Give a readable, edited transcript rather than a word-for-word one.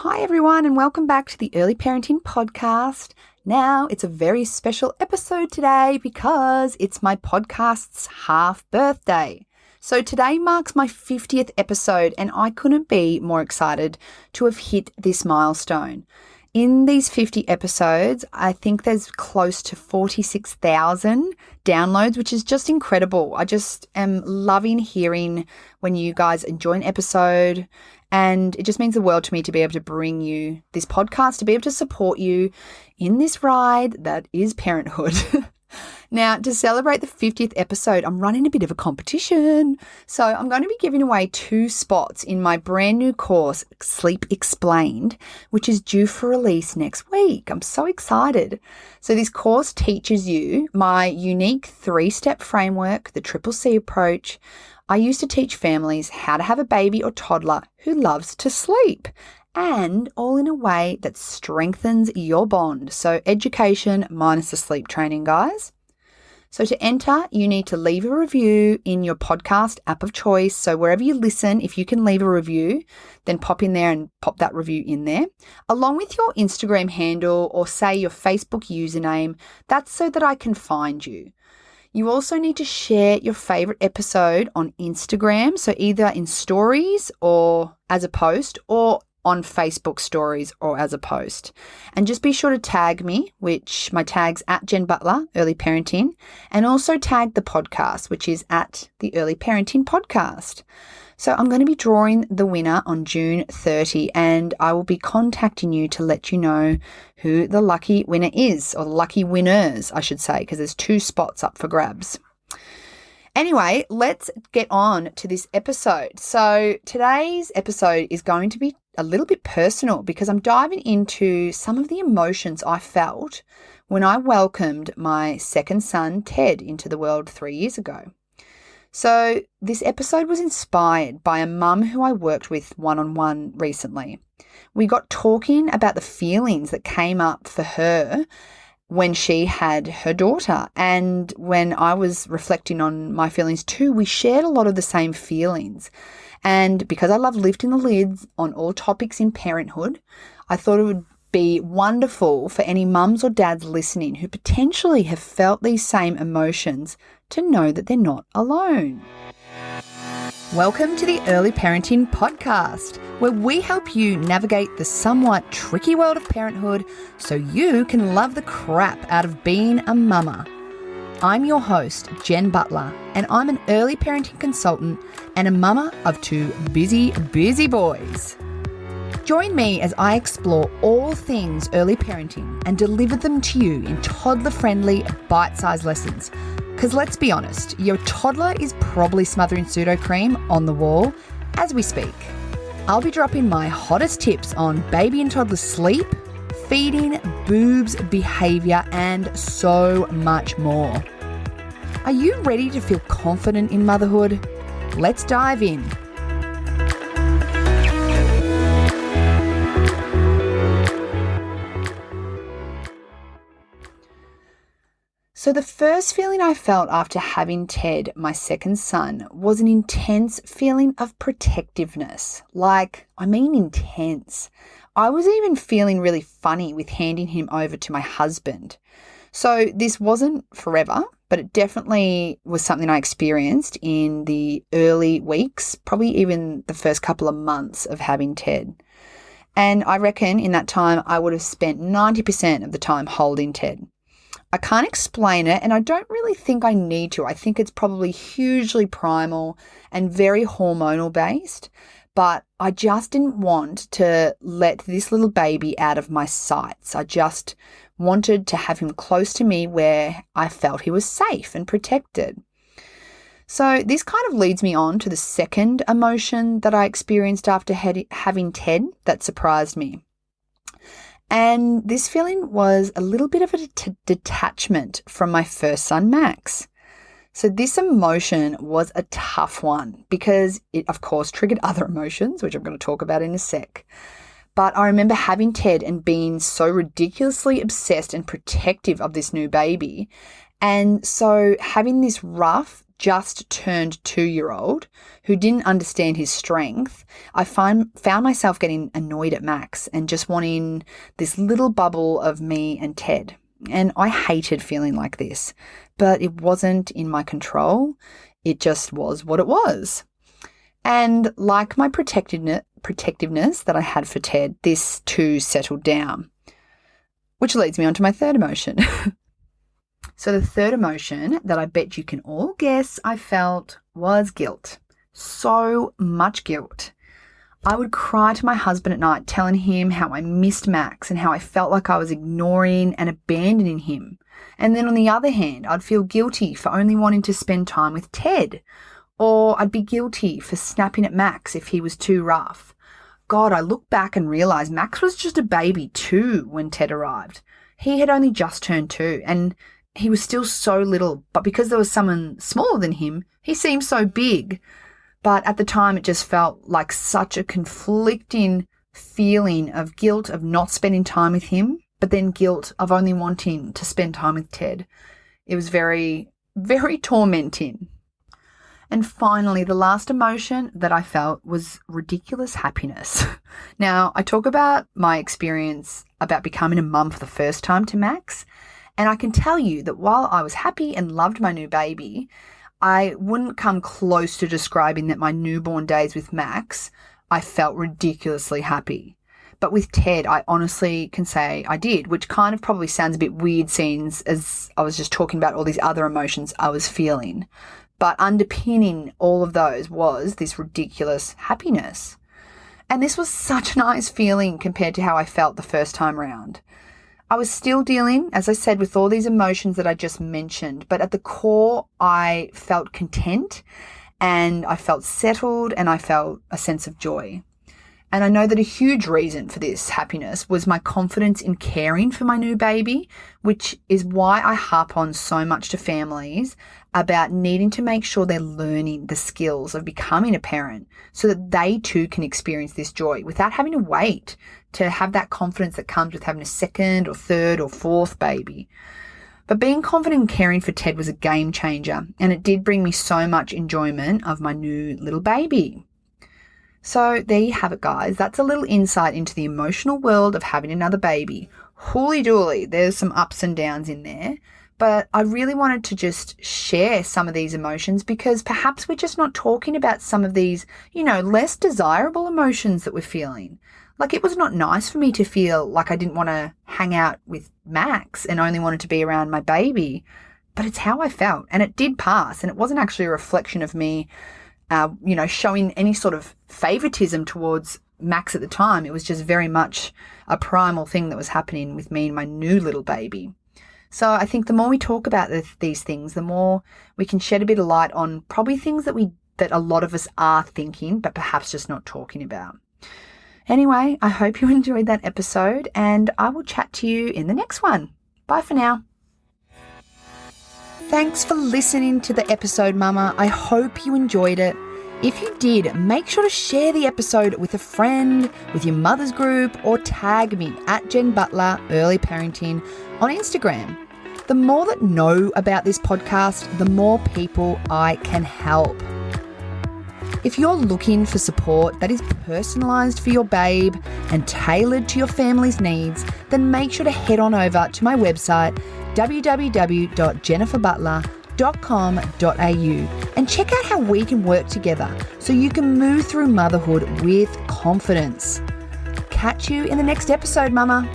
Hi everyone and welcome back to the Early Parenting Podcast. Now it's a very special episode today because it's my podcast's half birthday. So today marks my 50th episode and I couldn't be more excited to have hit this milestone. In these 50 episodes, I think there's close to 46,000 downloads, which is just incredible. I just am loving hearing when you guys enjoy an episode, and it just means the world to me to be able to bring you this podcast, to be able to support you in this ride that is parenthood. Now, to celebrate the 50th episode, I'm running a bit of a competition. So I'm going to be giving away 2 spots in my brand new course, Sleep Explained, which is due for release next week. I'm so excited. So this course teaches you my unique 3-step framework, the Triple C approach. I used to teach families how to have a baby or toddler who loves to sleep, and all in a way that strengthens your bond. So education minus the sleep training, guys. So to enter, you need to leave a review in your podcast app of choice. So wherever you listen, if you can leave a review, then pop in there and pop that review in there, along with your Instagram handle or say your Facebook username. That's so that I can find you. You also need to share your favorite episode on Instagram, so either in stories or as a post, or on Facebook stories or as a post. And just be sure to tag me, which my tag's at Jen Butler, Early Parenting, and also tag the podcast, which is at the Early Parenting Podcast. So I'm going to be drawing the winner on June 30, and I will be contacting you to let you know who the lucky winner is, or the lucky winners, I should say, because there's 2 spots up for grabs. Anyway, let's get on to this episode. So today's episode is going to be a little bit personal because I'm diving into some of the emotions I felt when I welcomed my second son, Ted, into the world 3 years ago. So this episode was inspired by a mum who I worked with one-on-one recently. We got talking about the feelings that came up for her when she had her daughter. And when I was reflecting on my feelings too, we shared a lot of the same feelings. And because I love lifting the lids on all topics in parenthood, I thought it would be wonderful for any mums or dads listening who potentially have felt these same emotions to know that they're not alone. Welcome to the Early Parenting Podcast, where we help you navigate the somewhat tricky world of parenthood so you can love the crap out of being a mama. I'm your host, Jen Butler, and I'm an early parenting consultant and a mama of 2 busy boys. Join me as I explore all things early parenting and deliver them to you in toddler-friendly, bite-sized lessons. Because let's be honest, your toddler is probably smothering Sudocrem on the wall as we speak. I'll be dropping my hottest tips on baby and toddler sleep, feeding, boobs, behaviour, and so much more. Are you ready to feel confident in motherhood? Let's dive in. So the first feeling I felt after having Ted, my second son, was an intense feeling of protectiveness. Intense. I was even feeling really funny with handing him over to my husband. So this wasn't forever, but it definitely was something I experienced in the early weeks, probably even the first couple of months of having Ted. And I reckon in that time I would have spent 90% of the time holding Ted. I can't explain it, and I don't really think I need to. I think it's probably hugely primal and very hormonal based, but I just didn't want to let this little baby out of my sights. I just wanted to have him close to me where I felt he was safe and protected. So this kind of leads me on to the second emotion that I experienced after having Ted that surprised me. And this feeling was a little bit of a detachment from my first son, Max. So this emotion was a tough one because it, of course, triggered other emotions, which I'm going to talk about in a sec. But I remember having Ted and being so ridiculously obsessed and protective of this new baby. And so having this rough, just turned 2-year-old who didn't understand his strength, I found myself getting annoyed at Max and just wanting this little bubble of me and Ted. And I hated feeling like this, but it wasn't in my control. It just was what it was. And like my protectiveness that I had for Ted, this too settled down, which leads me on to my third emotion. So the third emotion that I bet you can all guess I felt was guilt. So much guilt. I would cry to my husband at night telling him how I missed Max and how I felt like I was ignoring and abandoning him. And then on the other hand, I'd feel guilty for only wanting to spend time with Ted. Or I'd be guilty for snapping at Max if he was too rough. God, I look back and realise Max was just a baby too when Ted arrived. He had only just turned 2 and he was still so little, but because there was someone smaller than him, he seemed so big. But at the time, it just felt like such a conflicting feeling of guilt of not spending time with him, but then guilt of only wanting to spend time with Ted. It was very, very tormenting. And finally, the last emotion that I felt was ridiculous happiness. Now, I talk about my experience about becoming a mum for the first time to Max, and I can tell you that while I was happy and loved my new baby, I wouldn't come close to describing that my newborn days with Max, I felt ridiculously happy. But with Ted, I honestly can say I did, which kind of probably sounds a bit weird since as I was just talking about all these other emotions I was feeling. But underpinning all of those was this ridiculous happiness. And this was such a nice feeling compared to how I felt the first time round. I was still dealing, as I said, with all these emotions that I just mentioned, but at the core, I felt content and I felt settled and I felt a sense of joy. And I know that a huge reason for this happiness was my confidence in caring for my new baby, which is why I harp on so much to families about needing to make sure they're learning the skills of becoming a parent so that they too can experience this joy without having to wait to have that confidence that comes with having a second or third or fourth baby. But being confident in caring for Ted was a game changer, and it did bring me so much enjoyment of my new little baby. So there you have it, guys. That's a little insight into the emotional world of having another baby. Hooly dooly, there's some ups and downs in there. But I really wanted to just share some of these emotions because perhaps we're just not talking about some of these, less desirable emotions that we're feeling. Like, it was not nice for me to feel like I didn't want to hang out with Max and only wanted to be around my baby. But it's how I felt, and it did pass. And it wasn't actually a reflection of me, showing any sort of favoritism towards Max at the time. It was just very much a primal thing that was happening with me and my new little baby. So I think the more we talk about these things, the more we can shed a bit of light on probably things that a lot of us are thinking, but perhaps just not talking about. Anyway, I hope you enjoyed that episode, and I will chat to you in the next one. Bye for now. Thanks for listening to the episode, Mama. I hope you enjoyed it. If you did, make sure to share the episode with a friend, with your mother's group, or tag me at Jen Butler Early Parenting on Instagram. The more that know about this podcast, the more people I can help. If you're looking for support that is personalised for your babe and tailored to your family's needs, then make sure to head on over to my website, www.jenniferbutler.com.au, and check out how we can work together so you can move through motherhood with confidence. Catch you in the next episode, Mama.